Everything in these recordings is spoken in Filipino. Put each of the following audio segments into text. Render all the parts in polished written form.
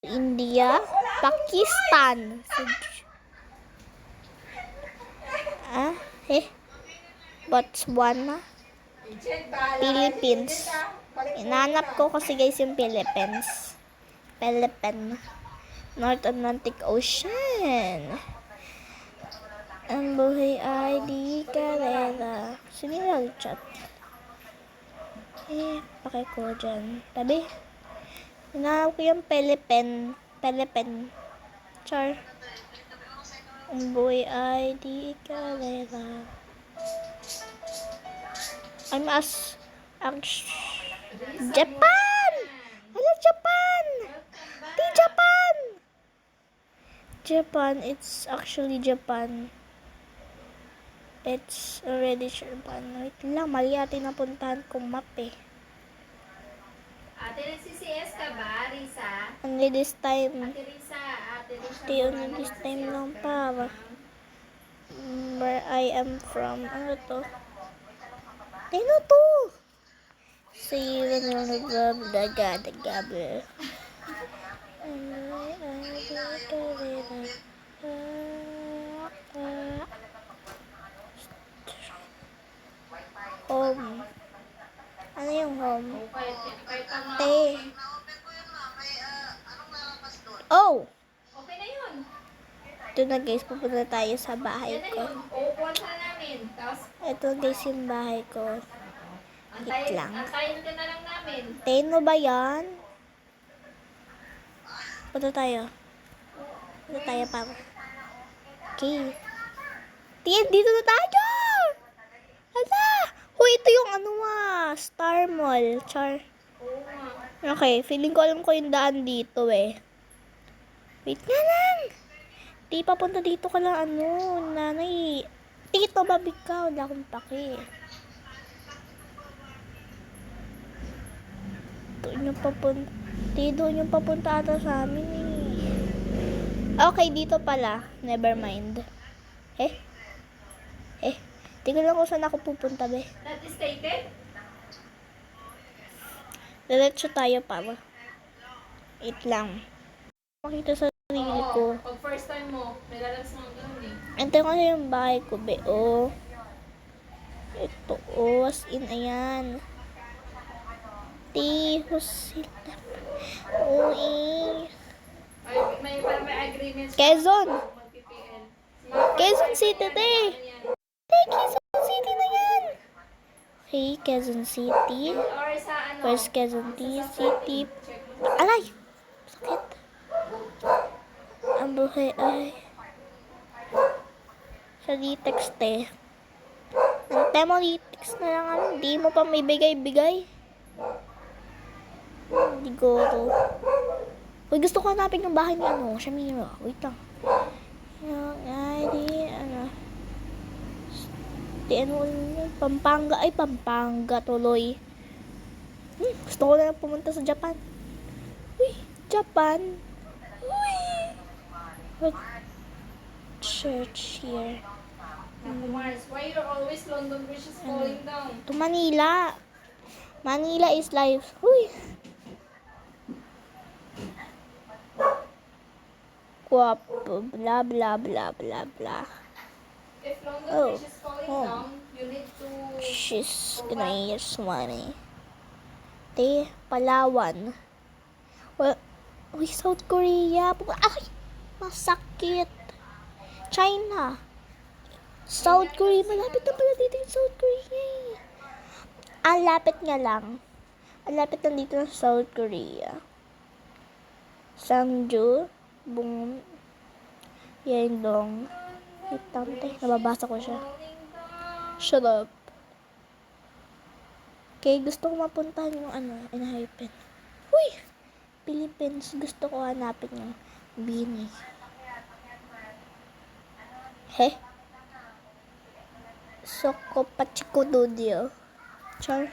India, Pakistan, Botswana, Philippines. Inaanap ko kasi guys yung Philippines. North Atlantic Ocean. Ang buhay ay di karera. Sino yung chat? Pakay ko dyan. Tabi. Hinahanap ko yung Philippine. Char. Ang buhay ay di karera. Japan! Hello, Japan! Di Japan! Japan, it's actually Japan. It's already Japan. Wait lang, mali ate napuntahan kong map eh. Ate, nagsi-CS ka ba, Risa? Only this time. Ate Risa. Only this time lang pa. Where I am from. Ano to? Ano to? See you when you're the gabber. Home. Ano yung home? Te. Oh! Okay na yun. Ito na guys, pupunta tayo sa bahay Yan na ko. yun. Uupuan ka na namin. Tapos, Ito guys yung bahay ko. Wait lang. antayin ka na lang namin. Teno ba yan? Punta tayo. Punta tayo pa. Okay. Tiyan, dito na tayo! Hala! Huy, ito yung Star Mall. Char. Oo nga. Okay, feeling ko alam ko yung daan dito eh. Wait nga lang! Di papunta dito ka lang nanay. Tito, babig ka. Wala akong pake. Doon yung papunta ata sa amin eh. Okay, dito pala. Never mind. Tingnan lang kung saan ako pupunta, be. Not stated? Diretso tayo para. Wait lang. Makita sa sarili ko. Pag first time mo, may lalabas mo ganun eh. Ito kasi yung bahay ko, be. Oh. Ito, as in, ayan. Husita. Uy. May agreement siya. Quezon. Mag-PPL. Quezon City, te. Quezon City na yan. Okay, Quezon City. Or sa ano? Where's Quezon City? Check mo. Alay! Sakit. Ang buhay ay sa Litex, te. Antay mo Litex na lang. Hindi mo pa may bigay-bigay. Hindi ko to. Uy, gusto ko hanapin yung bahay ni Shamira. Wait lang. Pampanga. Ay, Pampanga tuloy. Gusto ko na lang pumunta sa Japan. Uy, Japan. Uy. What church here? Mars, why you're always London Bridge is falling down? To Manila. Manila is life. Uy. Guwapo. Blah, blah, blah, blah, blah. If London Oh. Bridge is falling Oh. down, you need to... She's gonna use money. Palawan. Well, uy, South Korea. Ay, masakit. China. South Korea. Malapit na pala dito yung South Korea. Ang lapit nga lang. Ang lapit lang dito ng South Korea. Sangju. Bung. Yeongdong. Wait, tante. Nababasa ko siya. Shut up. Okay, gusto ko mapuntahan yung Inhaipin. Uy! Philippines. Gusto ko hanapin yung Bini. Soko Pachikodudio. Char.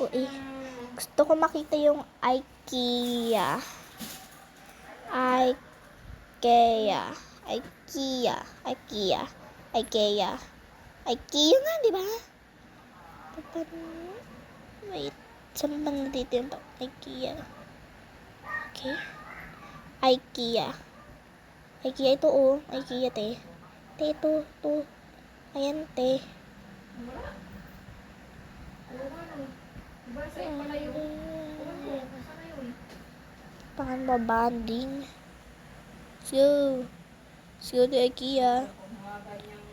Uy. Gusto ko makita yung IKEA. IKEA nga, di ba? Wait. Saan ba na dito yung IKEA? Okay. IKEA. IKEA ito oh. IKEA te. Te ito. Ayan te. Wala. Oo nga no. Diba sa iyo pala yun? Oo, sana yun. Pakan ba banding? Let's go. Let's go to IKEA. Kung mga ganyang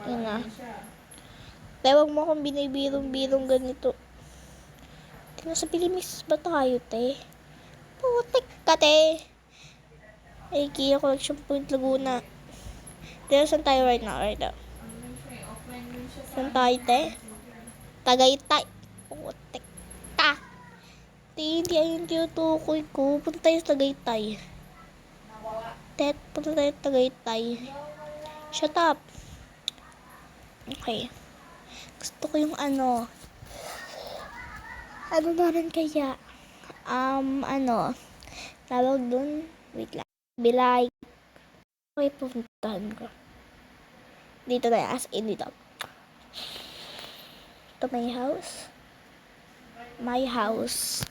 Yun na. wala din siya. Tawag mo akong binibirong-birong ganito. Tingnan sa Pilipinas ba tayo, te? Putik ka, te. IKEA Collection Point Laguna. Tingnan saan tayo right now. Ano din siya eh, offline din siya sa Saan tayo, te? Tagaytay. Putik ka. Te, hindi ayun tinutukoy ko. Punta tayo sa Tagaytay. Nawala. Te, punta tayo sa Tagaytay. Shut up. Okay. Gusto ko yung ano. Ano na rin kaya? Tawag dun. Wait lang. Bilay. Okay, pupuntahan ko. Dito na, as in dito. Ito my house. My house.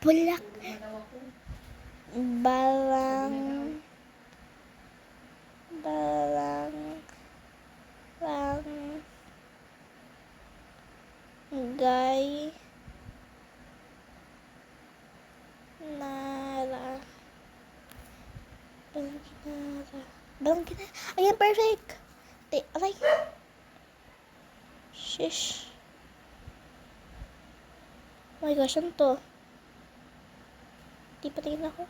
Bulak. Barangay Nara. Barangay. Ayan, perfect. Aray. Shish. Oh my gosh, ano to? Di pa tingin ako.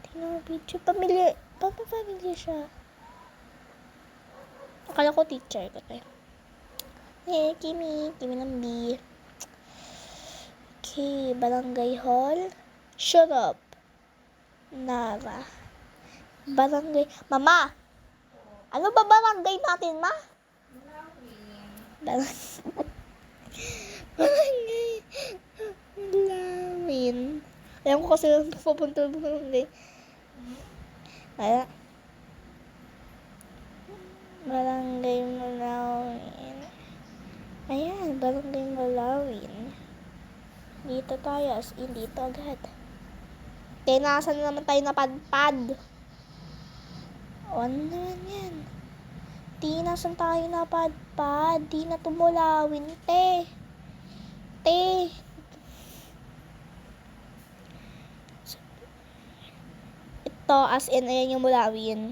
Tingnan mo video. Pamilya siya. Akala ko teacher ko tayo. Hey, Kimi ng B. Okay, Barangay Hall. Shut up. Nara. Barangay. Mama! Ano ba barangay natin, ma? Barangay. Malawin. Alam ko kasi pupunta barangay. Kaya. Barangay Malawin. Ayan, Barangay Malawin. Dito tayo, as in dito agad. Kaya nakasan na naman tayo napadpad. O, ano naman yan? Di, nasan tayo napadpad? Di na tumulawin, te. Ito, as in, ayan yung mulawin.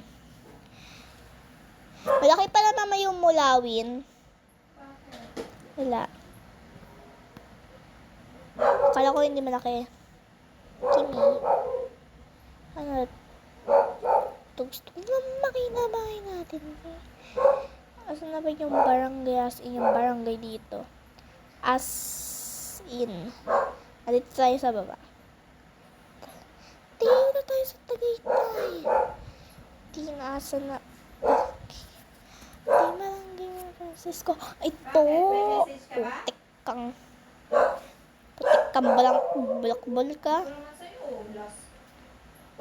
Malaki pala mama yung mulawin. Wala. Akala ko hindi malaki. Kimi. Ano? Ito gusto ko naman makinabahay natin. Asan na ba yung barangay? As in yung barangay dito. As in. Dito tayo sa baba. Tingnan na tayo sa Tagaytay. Asan na. Barangay Francisco. Ito. Putik kang bulak-bul ka. Ito naman sa'yo, last.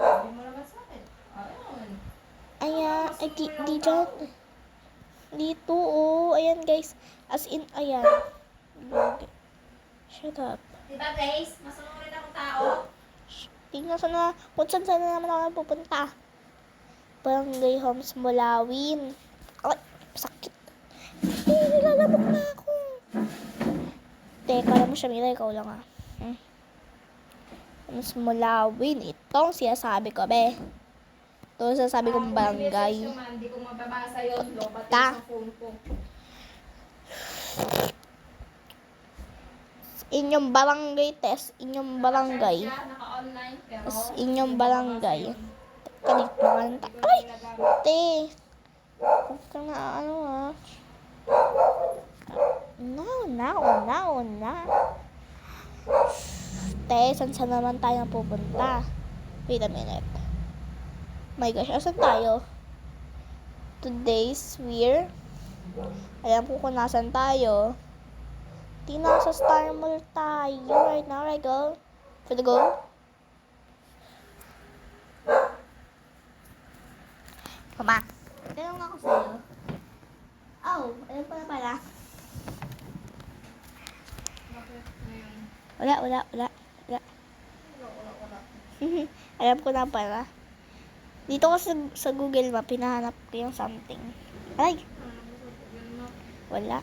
Hindi mo naman sa akin. Ayun. Ayan, di dyan. Dito, oh. Ayan, guys. As in, ayan. Shut up. Diba, Grace? Masunurin akong tao. Tingnan kung saan naman ako pupunta. Barangay Homes Mulawin. Ay, sakit. Nilalabok na ako. Teka lang mo siya, Mila. Ikaw lang, ah. Homes Mulawin. Itong sinasabi ko, be. Ito sinasabi kong barangay. Hindi ko mababasa yun. Lobat Ta. sa phone ko. Inyong barangay test. Inyong barangay. Naka-online, pero... Tapos inyong barangay. Kalit mo kanta. Ay! Te! Huwag ka na ano ah. Na. Te, saan naman tayo pupunta? Wait a minute. My gosh, asan tayo? Today's we're... Alam ko kung nasan tayo. Di nasa Star Mall tayo right now, right, go? For the go? Mama, tanong ako sa'yo. Oh, alam pala. Bakit ngayon? Wala. Wala. Alam ko na pala. Dito ko sa Google Map, pinahanap ko yung something. Ay, wala.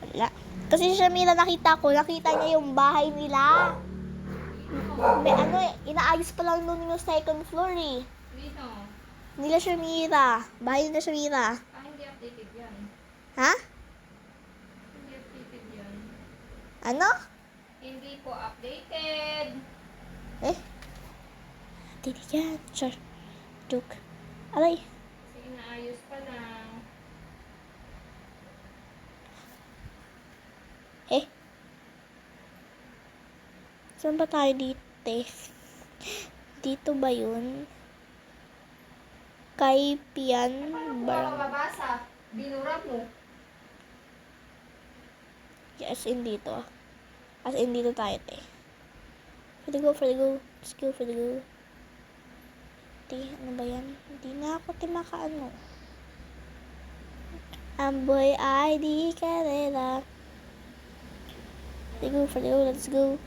Wala. Kasi si Shamira nakita niya yung bahay nila. May ano eh, inaayos pa lang nun yung second floor eh. Dito. Nila Shamira. Bahay nila Shamira. Hindi updated yan. Ha? Hindi updated yan. Ano? Hindi po updated. Eh? Dito yan. Sure. Joke. Alay. Kasi inaayos pa lang. Eh? Saan ba tayo dito eh? Dito ba yun? Kay Pian Paano Barang. mababasa? Binura mo. As in dito. As in dito tayo eh. For the go, for the go. Let's go, for the go. Ano ba yan? Hindi na ako makaano. Amboy ID Carrera. For the go, let's go.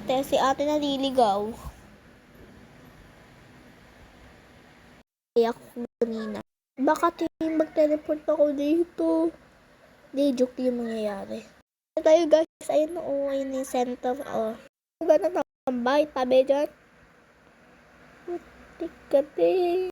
Kaya si ate naliligaw. Kaya ako kanina. Baka mag-teleport ako dito. Di, joke yung mangyayari. Tayo guys, ayun o, ayun yung center. Diba na tambay, tabi dyan? Tikati.